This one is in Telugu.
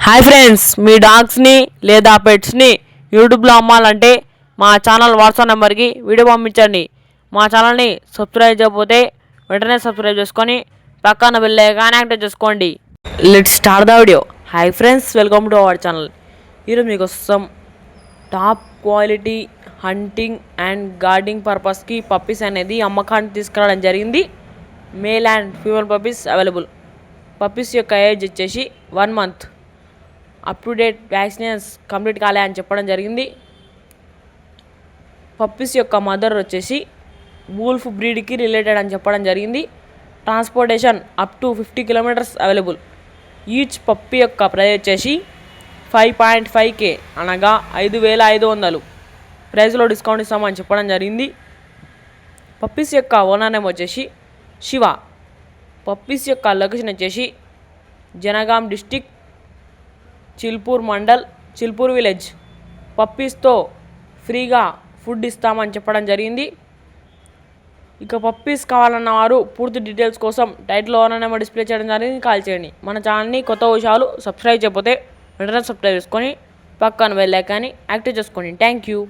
హాయ్ ఫ్రెండ్స్, మీ డాగ్స్ని లేదా పెట్స్ని యూట్యూబ్లో అమ్మాలంటే మా ఛానల్ వాట్సాప్ నెంబర్కి వీడియో పంపించండి. మా ఛానల్ని సబ్స్క్రైబ్ చేయకపోతే వెంటనే సబ్స్క్రైబ్ చేసుకొని పక్కన బెల్ ఐకాన్ యాక్టివేట్ చేసుకోండి. Let's start the video. Hi friends, welcome to our channel. ఈరోజు మీకోసం top quality hunting and guarding పర్పస్కి పప్పీస్ అనేది అమ్మకానికి తీసుకురావడం జరిగింది. Male and female puppies available. Puppies యొక్క ఏజ్ వచ్చేసి 1 month. Up to date vaccinations complete కాలే అని చెప్పడం జరిగింది. పప్పీస్ యొక్క మదర్ వచ్చేసి వూల్ఫ్ బ్రీడ్కి రిలేటెడ్ అని చెప్పడం జరిగింది. Transportation up to 50 kilometers available. Each puppy యొక్క ప్రైస్ వచ్చేసి 5.5K అనగా 5,500. ప్రైస్లో డిస్కౌంట్ ఇస్తామని చెప్పడం జరిగింది. పప్పీస్ యొక్క ఓనర్ నేమ్ వచ్చేసి శివ. పప్పీస్ యొక్క లొకేషన్ వచ్చేసి జనగాం డిస్టిక్, చిల్పూర్ మండల్, చిల్పూర్ విలేజ్. పప్పీస్తో ఫ్రీగా ఫుడ్ ఇస్తామని చెప్పడం జరిగింది. ఇక పప్పీస్ కావాలన్న వారు పూర్తి డీటెయిల్స్ కోసం టైటిల్ ఓనర్ నెంబర్ డిస్ప్లే చేయడం జరిగింది, కాల్ చేయండి. మన ఛానల్ని కొత్త విషయాలు సబ్స్క్రైబ్ చేయకపోతే వెంటనే సబ్స్క్రైబ్ చేసుకొని పక్కన బెల్ ఐకాన్ని యాక్టివ్ చేసుకోండి. Thank you.